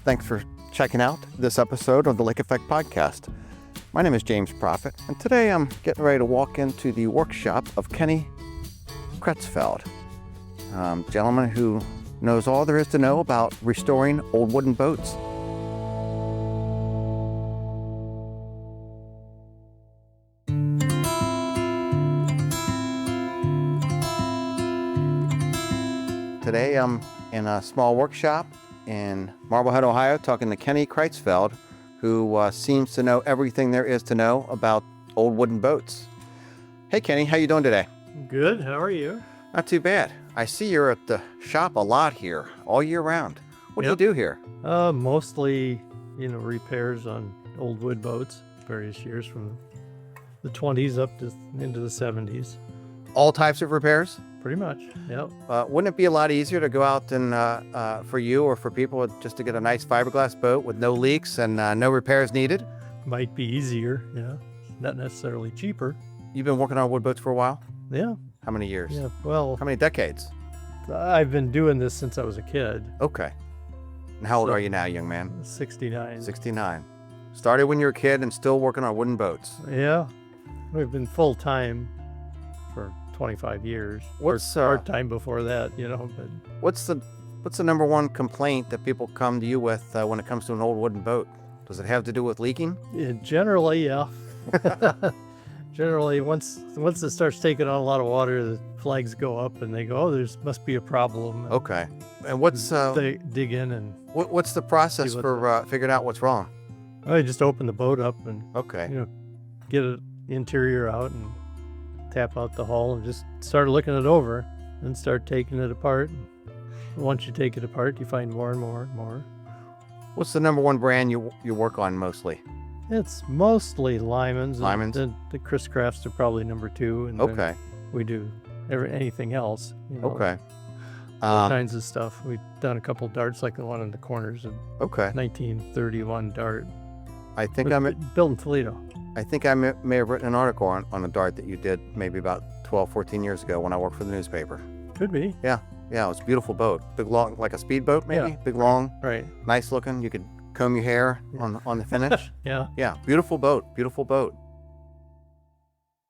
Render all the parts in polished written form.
Thanks for checking out this episode of the Lake Effect Podcast. My name is James Proffitt, and today I'm getting ready to walk into the workshop of Kenny Creutzfeldt, gentleman who knows all there is to know about restoring old wooden boats. Today I'm in a small workshop in Marblehead, Ohio, talking to Kenny Creutzfeldt, who seems to know everything there is to know about old wooden boats. Hey Kenny, how you doing today? Good, how are you? Not too bad. I see you're at the shop a lot here, all year round. What do you do here? Mostly, repairs on old wood boats, various years from the 20s up to into the 70s. All types of repairs? Pretty much, yep. Wouldn't it be a lot easier to go out and for you or for people just to get a nice fiberglass boat with no leaks and no repairs needed? Might be easier, not necessarily cheaper. You've been working on wood boats for a while? Yeah. How many years? Yeah, well, How many decades? I've been doing this since I was a kid. Okay. And how old are you now, young man? 69. 69. Started when you were a kid and still working on wooden boats. Yeah. We've been full-time for 25 years. What's part-time before that, but what's the number one complaint that people come to you with when it comes to an old wooden boat? Does it have to do with leaking? generally, yeah. Generally, once it starts taking on a lot of water, the flags go up and they go, "Oh, must be a problem." Okay. And what's they dig in and what's the process for figuring out what's wrong? I just open the boat up and Okay. get an interior out and tap out the hull and just start looking it over and start taking it apart. Once you take it apart, you find more and more and more. What's the number one brand you work on mostly? It's mostly Lyman's. Lyman's? And the Chris Crafts are probably number 2. And then Okay. we do anything else. Okay. All kinds of stuff. We've done a couple darts like the one in the corners of Okay. 1931 dart. I think Built in Toledo. I think I may have written an article on a dart that you did maybe about 12, 14 years ago when I worked for the newspaper. Could be. Yeah, it was a beautiful boat. Big long, like a speedboat maybe? Yeah. Big long, Right. nice looking. You could comb your hair on the finish. Yeah. Yeah, beautiful boat.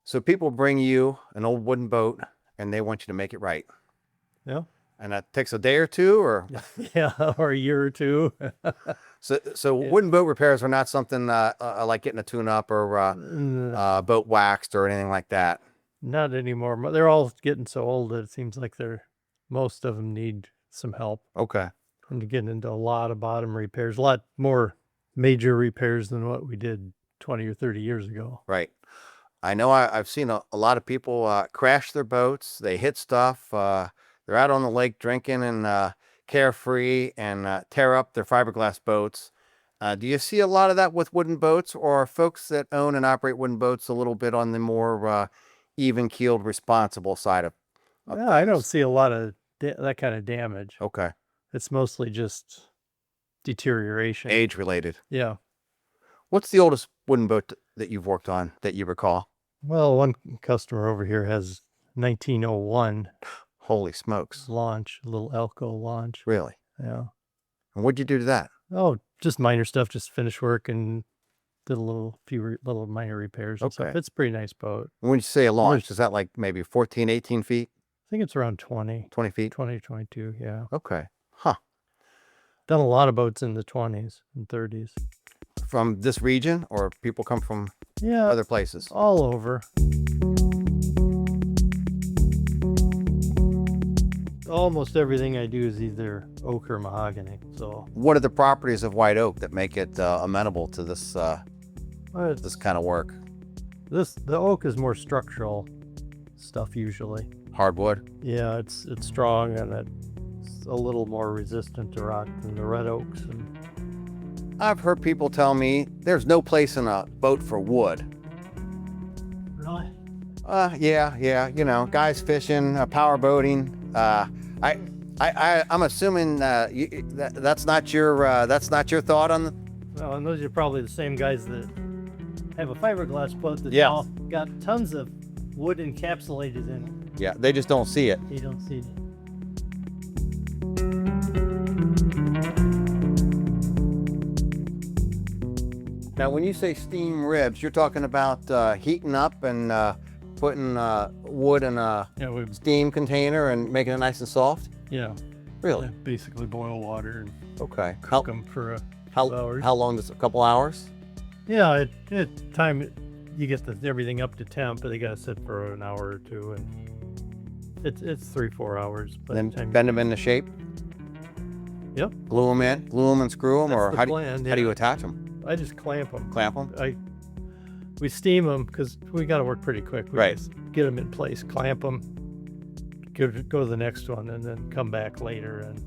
So people bring you an old wooden boat and they want you to make it right. Yeah. And that takes a day or two or? Yeah, or a year or two. So wooden boat repairs are not something like getting a tune-up or boat waxed or anything like that. Not anymore. They're all getting so old that it seems like most of them need some help. Okay. And to get into a lot of bottom repairs, a lot more major repairs than what we did 20 or 30 years ago. Right. I know I've seen a lot of people crash their boats. They hit stuff. They're out on the lake drinking and carefree and tear up their fiberglass boats. Do you see a lot of that with wooden boats, or are folks that own and operate wooden boats a little bit on the more even-keeled, responsible side of Yeah, I don't see a lot of that kind of damage. Okay. It's mostly just deterioration. Age-related. Yeah. What's the oldest wooden boat that you've worked on that you recall? Well, one customer over here has 1901 Holy smokes. launch, a little Elco launch. Really? Yeah. And what'd you do to that? Oh, just minor stuff, just finish work and did a few little minor repairs and stuff. Okay. It's a pretty nice boat. When you say a launch, is that like maybe 14, 18 feet, I think it's around 20 feet? 22, yeah. Okay. Huh. Done a lot of boats in the 20s and 30s. From this region, or people come from Yeah, other places? all over. Almost everything I do is either oak or mahogany. So What are the properties of white oak that make it amenable to this it's- kind of work? the oak is more structural stuff usually. Hardwood? Yeah, it's strong and it's a little more resistant to rot than the red oaks. And I've heard people tell me there's no place in a boat for wood. really? Yeah. Guys fishing, power boating. I'm assuming that's not your thought on the. Well, and those are probably the same guys that have a fiberglass boat that's Yeah. all got tons of wood encapsulated in it. Yeah, they just don't see it. You don't see it. Now, when you say steam ribs, you're talking about heating up and putting wood in a Yeah, we steam container and making it nice and soft? yeah, Really? basically boil water and Okay. cook them for a How, couple hours. how long does a couple hours? Yeah, it time you get everything up to temp, but they gotta sit for an hour or two, and it's 3-4 hours. By Then the time bend them into shape? Yep. Glue them and screw them? That's Or the how plan, do you yeah. attach them? I just clamp them. Clamp them? We steam them because we got to work pretty quick. We Right. just get them in place, clamp them, go to the next one, and then come back later and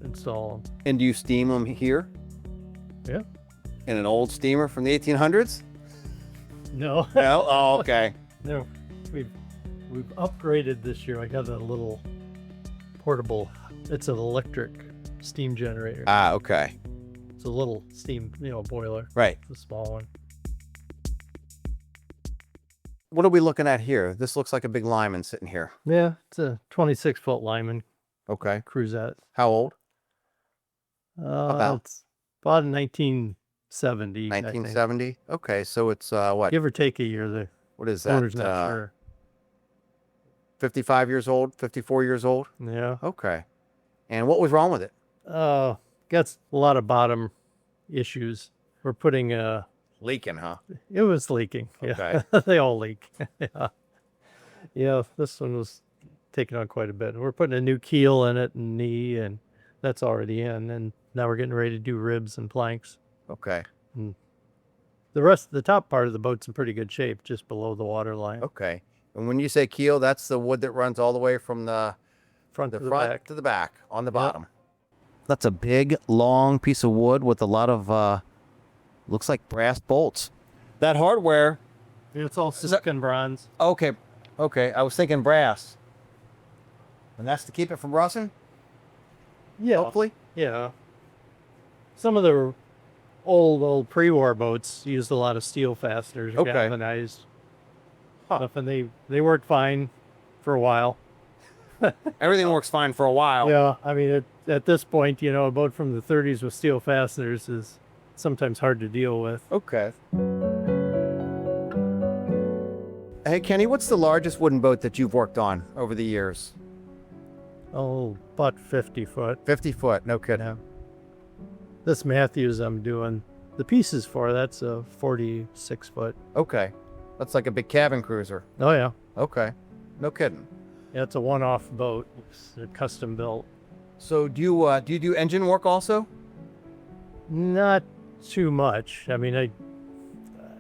install them. And do you steam them here? Yeah. In an old steamer from the 1800s? No, No? Oh, okay. no, we've upgraded this year. I got a little portable. It's an electric steam generator. Ah, okay. It's a little steam, boiler. Right. It's a small one. What are we looking at here? This looks like a big lineman sitting here. Yeah, it's a 26-foot Lyman Okay. Cruzette. How old? About? It's about 1970. I think. 1970? Okay, so it's what? Give or take a year. What is The that? owner's not sure. 55 years old? 54 years old? Yeah. Okay. And what was wrong with it? Got a lot of bottom issues. We're putting Leaking, huh? it was leaking. Yeah. Okay. They all leak. Yeah. Yeah, this one was taking on quite a bit. We're putting a new keel in it and knee, and that's already in. And now we're getting ready to do ribs and planks. Okay. The top part of the boat's in pretty good shape, just below the water line. Okay. And when you say keel, that's the wood that runs all the way from the Front to the front back. to the back on the bottom. That's a big, long piece of wood with a lot of, looks like brass bolts. That hardware, It's all silken bronze. okay, okay. I was thinking brass. And that's to keep it from rusting, Yeah. hopefully? Yeah. Some of the old pre-war boats used a lot of steel fasteners, Okay. galvanized stuff, and they worked fine for a while. Everything works fine for a while. Yeah, I mean, at this point, a boat from the 30s with steel fasteners is sometimes hard to deal with. Okay. Hey, Kenny, what's the largest wooden boat that you've worked on over the years? Oh, about 50 foot. 50 foot, no kidding. Yeah. This Matthews I'm doing the pieces for, that's a 46 foot. Okay. That's like a big cabin cruiser. Oh, yeah. Okay. No kidding. Yeah, it's a one-off boat. It's custom built. So do you do engine work also? Not too much. I mean,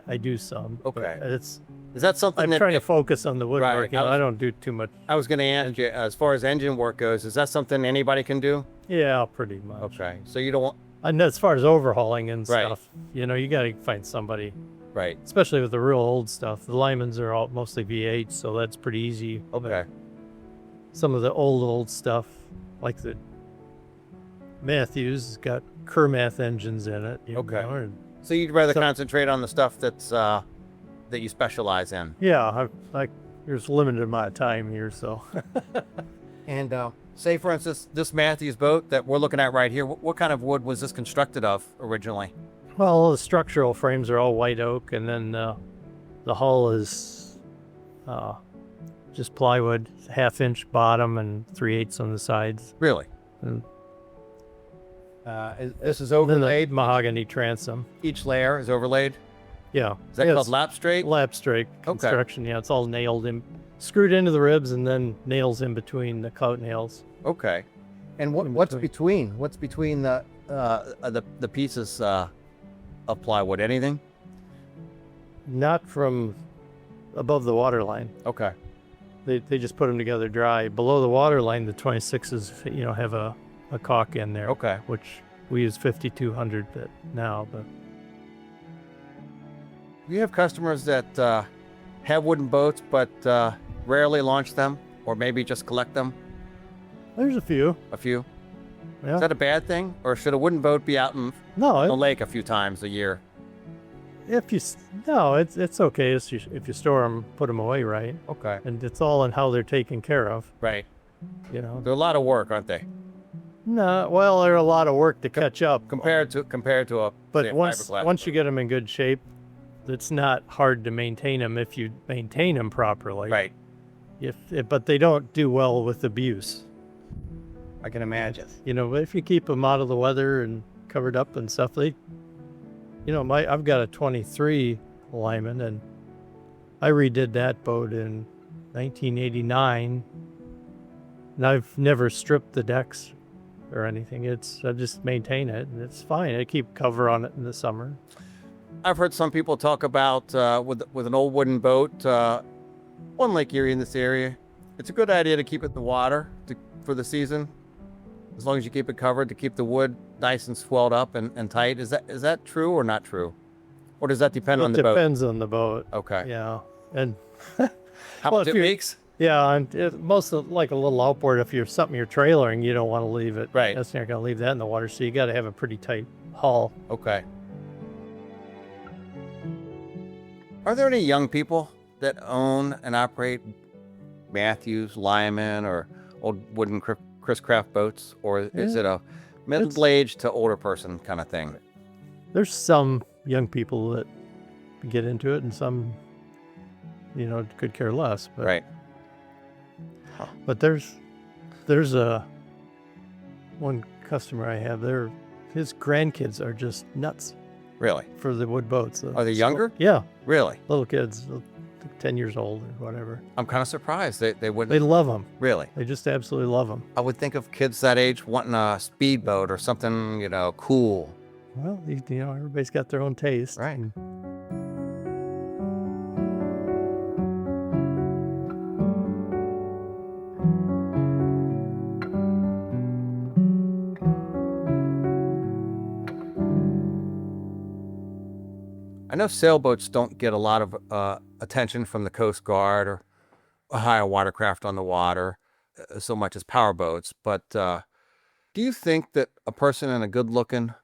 I do some. but Okay. It's Is that something I'm that trying to focus on the woodworking. I I don't do too much. I was going to ask you, as far as engine work goes, is that something anybody can do? Yeah, pretty much. Okay. So you don't want, And as far as overhauling and Right. stuff, you got to find somebody, right. especially with the real old stuff. The Lymans are all mostly V8, so that's pretty easy. But Okay. some of the old stuff, like the Matthews, has got Kermath engines in it. Okay. and- So you'd rather So- concentrate on the stuff that's that you specialize in. yeah, there's a limited amount of time here, so. And say, for instance, this Matthews boat that we're looking at right here, what kind of wood was this constructed of originally? Well, the structural frames are all white oak, and then the hull is just plywood, 1/2 inch bottom and 3/8 on the sides. Really? And This is then overlaid. the mahogany transom. Each layer is overlaid. Yeah. Is that Yeah, called it's lap straight? lap straight construction? Yeah, it's all nailed in, screwed into the ribs, and then nails in between the coat nails. Okay. And In what's between. between? What's between the pieces of plywood? Anything? Not from above the water line. Okay. They just put them together dry. Below the water line, the 26s, have a caulk in there. Okay. Which we use 5200 now, but You have customers that have wooden boats but rarely launch them, or maybe just collect them. there's a few. A few. Yeah. Is that a bad thing, or should a wooden boat be out in No, the lake a few times a year? it's okay if you store them, put them away right, Okay. and it's all in how they're taken care of. Right. You know. They're a lot of work, aren't they? No, well, they're a lot of work to catch up. compared to a But say, a once fiberglass once you boat? get them in good shape, it's not hard to maintain them if you maintain them properly. Right. But they don't do well with abuse. I can imagine. You know, if you keep them out of the weather and covered up and stuff, I've got a 23 Lyman, and I redid that boat in 1989, and I've never stripped the decks or anything. I just maintain it, and it's fine. I keep cover on it in the summer. I've heard some people talk about with an old wooden boat on Lake Erie in this area. It's a good idea to keep it in the water for the season, as long as you keep it covered to keep the wood nice and swelled up and tight. Is that true or not true, or does that depend on It the boat? depends on the boat. Okay. Yeah, and How well, much if it you're- makes? yeah, and most of like a little outboard. If you're something you're trailering, you don't want to leave it. Right. That's not going to leave that in the water. So you got to have a pretty tight hull. Okay. Are there any young people that own and operate Matthews, Lyman, or old wooden Chris Craft boats, or is Yeah. it a middle-aged to older person kind of thing? There's some young people that get into it, and some, could care less. But Right. But there's one customer I have. His grandkids are just nuts Really? for the wood boats. Are they younger? Yeah, Really? little kids, 10 years old or whatever. I'm kind of surprised they wouldn't. They love them. Really? They just absolutely love them. I would think of kids that age wanting a speedboat or something, cool. Well, everybody's got their own taste. Right. and- I know sailboats don't get a lot of attention from the Coast Guard or Ohio Watercraft on the Water so much as powerboats, but do you think that a person in a good-looking,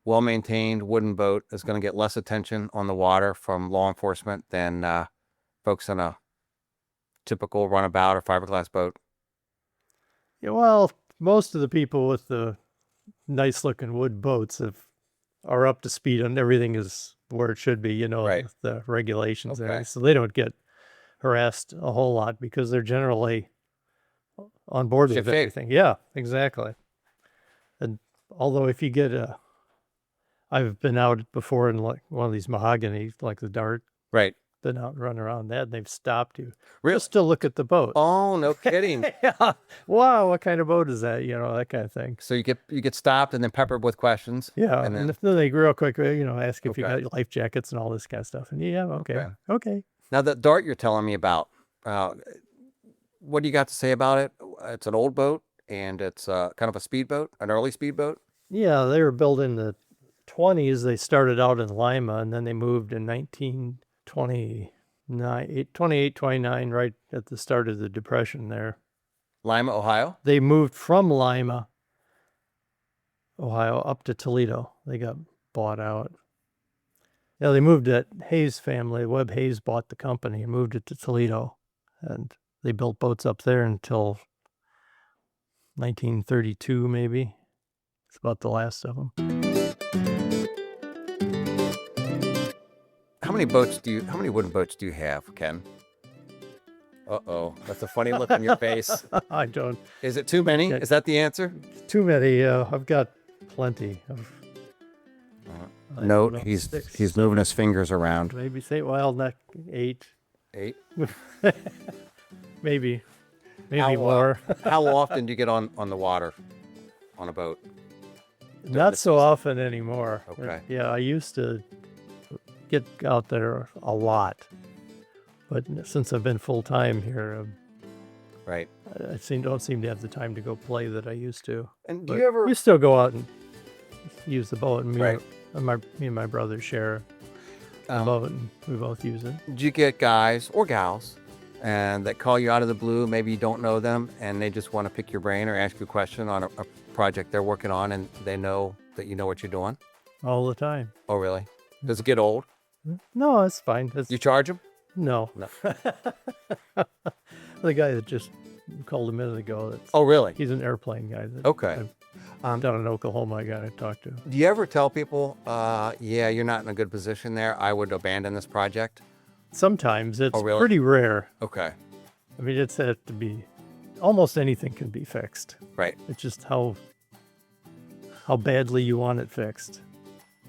well-maintained wooden boat is going to get less attention on the water from law enforcement than folks in a typical runabout or fiberglass boat? Yeah, well, most of the people with the nice looking wood boats are up to speed on everything is where it should be, Right. the regulations Okay. there. So they don't get harassed a whole lot because they're generally on board with Ship shape. everything. Yeah, exactly. And although if you get I've been out before in like one of these mahogany, like the Dart, Right. been out and run around that, and they've stopped you Really? just to look at the boat. Oh, no kidding. Yeah. Wow, what kind of boat is that? That kind of thing. So you get stopped and then peppered with questions. Yeah, And and then, then they real quick, ask if you Okay. got life jackets and all this kind of stuff. And yeah, okay. Okay. now the Dart you're telling me about, what do you got to say about it? It's an old boat and it's kind of a speedboat, an early speedboat. Yeah, they were built in the 20s. They started out in Lima, and then they moved in 1929, 28, 29, right at the start of the Depression there. Lima, Ohio. They moved from Lima, Ohio, up to Toledo. They got bought out. Yeah, they moved it. Hayes family, Webb Hayes bought the company and moved it to Toledo. And they built boats up there until 1932, maybe. It's about the last of them. How many wooden boats do you have, Ken? Uh-oh, that's a funny look on your face. I don't. Is it too many? Yeah. Is that the answer? Too many. I've got plenty of. I don't Note, know, six, he's moving his fingers around. maybe say well, not 8, 8. maybe How, more. How often do you get on the water on a boat? Not so often anymore. Okay. Yeah, I used to get out there a lot, but since I've been full time here, Right. I don't seem to have the time to go play that I used to. And do But you ever we still go out and use the boat, and Right. me and my brother share the boat, and we both use it. do you get guys or gals and that call you out of the blue, maybe you don't know them, and they just want to pick your brain or ask you a question on a project they're working on, and they know that you know what you're doing? All the time. Oh, really? Does it get old? No, it's fine. You charge them? No. No. The guy that just called a minute ago. That's, Oh, really? he's an airplane guy. That Okay. down in Oklahoma, I got to talk to. Do you ever tell people, yeah, you're not in a good position there, I would abandon this project? Sometimes it's really? pretty rare. Okay. I mean, it's have to be almost anything can be fixed. Right. It's just how badly you want it fixed.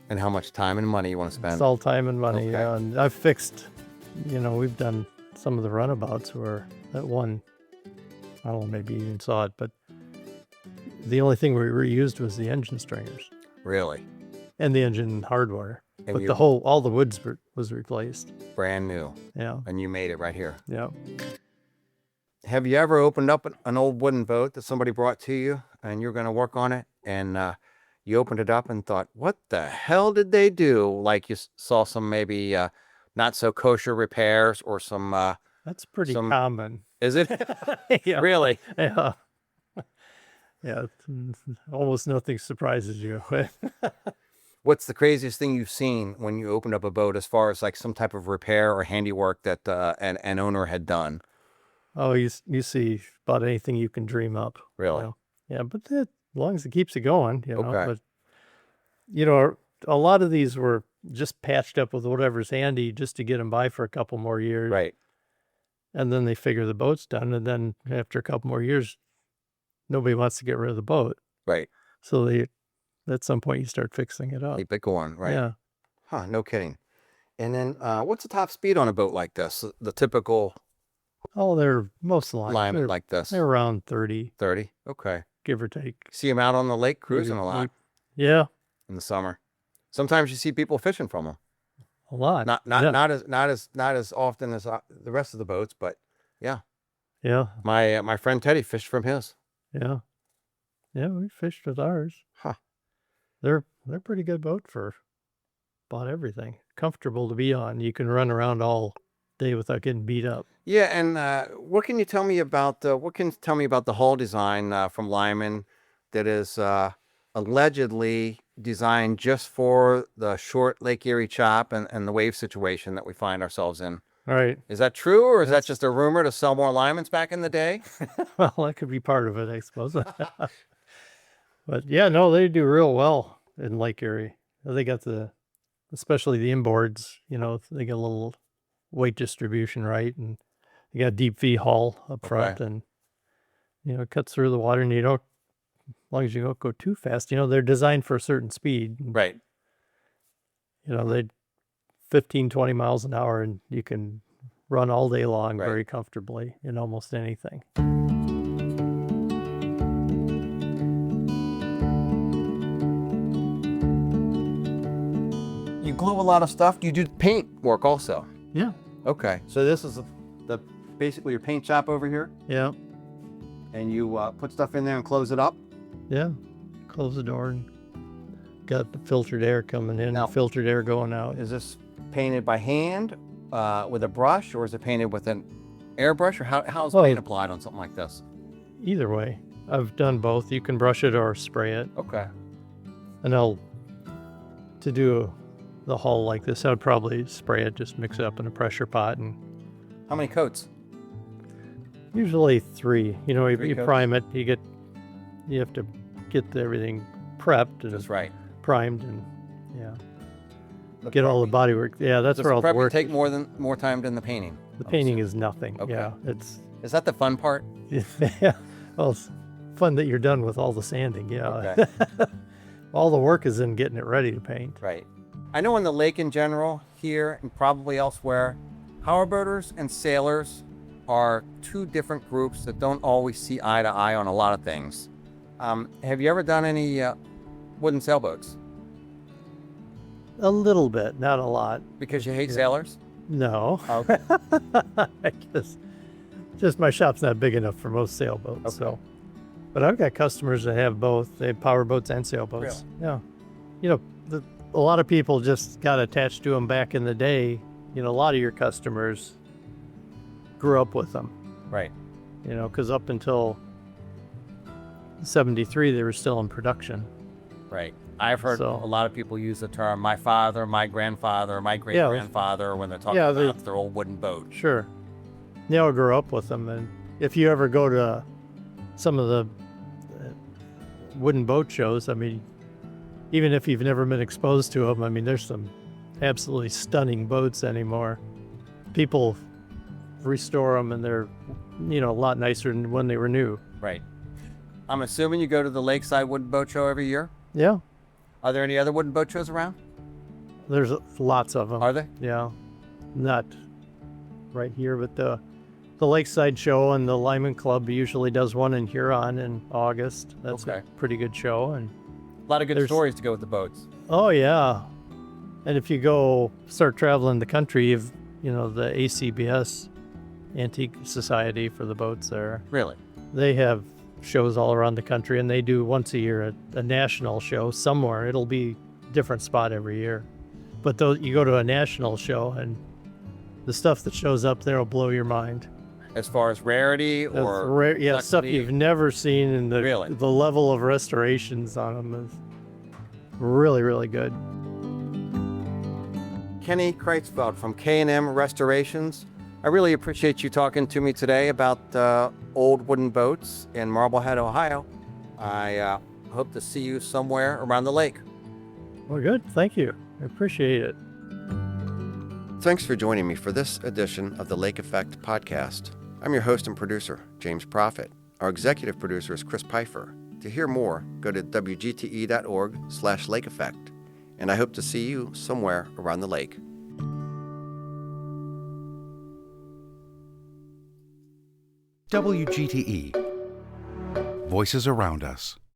And how much time and money you want to spend. It's all time and money. Okay. Yeah, and I've fixed. We've done some of the runabouts where that one, I don't know, maybe you even saw it, but the only thing we reused was the engine stringers Really? and the engine hardware. And But you- all the woods was replaced. Brand new. Yeah, And you made it right here. yeah. Have you ever opened up an old wooden boat that somebody brought to you and you're going to work on it, and you opened it up and thought, what the hell did they do? Like you saw some maybe not so kosher repairs or some, That's pretty Some- common. is it? Yeah, Really? yeah, yeah. Almost nothing surprises you. What's the craziest thing you've seen when you opened up a boat as far as like some type of repair or handiwork that an owner had done? Oh, you see about anything you can dream up. Really? Yeah, but as long as it keeps it going, Okay. But a lot of these were just patched up with whatever's handy just to get them by for a couple more years. Right. And then they figure the boat's done, and then after a couple more years, nobody wants to get rid of the boat. Right. So at some point you start fixing it up. Keep it going. Right. Yeah. Huh. No kidding. And then what's the top speed on a boat like this? The typical Oh, they're most Lime they're, like this? they're around 30, 30. Okay. give or take. See them out on the lake cruising a lot Yeah, in the summer. Sometimes you see people fishing from them. a lot. Not as often as the rest of the boats, but Yeah, my friend Teddy fished from his. yeah. Yeah, we fished with ours. Huh. They're pretty good boat for about everything. Comfortable to be on. You can run around all day without getting beat up. Yeah, and what can you tell me about the hull design from Lyman that is allegedly designed just for the short Lake Erie chop and the wave situation that we find ourselves in? All right. Is that true, or is that just a rumor to sell more Lymans back in the day? Well, that could be part of it, I suppose. But yeah, no, they do real well in Lake Erie. They got especially the inboards, they get a little weight distribution right, and you got a deep V hull up front, and it cuts through the water, and as long as you don't go too fast, they're designed for a certain speed. Right. They 15, 20 miles an hour, and you can run all day long Right. very comfortably in almost anything. You glue a lot of stuff. You do paint work also. Yeah. Okay. So this is the basically your paint shop over here, Yeah. and you put stuff in there and close it up. Yeah. Close the door and got the filtered air coming in, Now- filtered air going out. Is this painted by hand with a brush, or is it painted with an airbrush, or how's Well- paint applied on something like this? Either way, I've done both. You can brush it or spray it. Okay. And to do the hull like this, I'd probably spray it, just mix it up in a pressure pot, and How many coats? usually 3. You Three coats? prime it. You have to get everything prepped and Just right. primed, and get all the body work. Yeah, that's Does where the all the prep work. take more time than the painting? The painting is nothing. Okay. Yeah, it's Is that the fun part? yeah. Well, it's fun that you're done with all the sanding. Yeah. Okay. All the work is in getting it ready to paint. Right. I know on the lake in general, here and probably elsewhere, powerboaters and sailors are two different groups that don't always see eye to eye on a lot of things. Have you ever done any wooden sailboats? A little bit, not a lot. Because you hate sailors? No. Okay. I guess just my shop's not big enough for most sailboats. Okay. So, but I've got customers that have both. They have power boats and sailboats. Yeah. A lot of people just got attached to them back in the day. A lot of your customers grew up with them. Right. Because up until 73, they were still in production. Right. I've heard So- a lot of people use the term "my father," "my grandfather," "my great-grandfather" when they're talking Yeah, about their old wooden boat. Sure. They all grew up with them, and if you ever go to some of the wooden boat shows, I mean, even if you've never been exposed to them, I mean, there's some absolutely stunning boats anymore. People restore them and they're, a lot nicer than when they were new. Right. I'm assuming you go to the Lakeside Wooden Boat Show every year? Yeah, Are there any other wooden boat shows around? there's lots of them. Are there? Yeah, not right here, but the Lakeside Show and the Lyman Club usually does one in Huron in August. That's Okay. a pretty good show. And A lot of good There's- stories to go with the boats. oh yeah, and if you go start traveling the country, you've the ACBS Antique Society for the boats there. Really? They have shows all around the country, and they do once a year a national show somewhere. It'll be a different spot every year, but you go to a national show and the stuff that shows up there will blow your mind. As far as rarity That's or rare, stuff complexity? you've never seen, and Really? the level of restorations on them is really, really good. Kenny Kreitzfeld from K&M Restorations. I really appreciate you talking to me today about old wooden boats in Marblehead, Ohio. I hope to see you somewhere around the lake. Well, good. Thank you. I appreciate it. Thanks for joining me for this edition of the Lake Effect podcast. I'm your host and producer, James Profit. Our executive producer is Chris Pfeiffer. To hear more, go to wgte.org/lake effect. And I hope to see you somewhere around the lake. WGTE. Voices around us.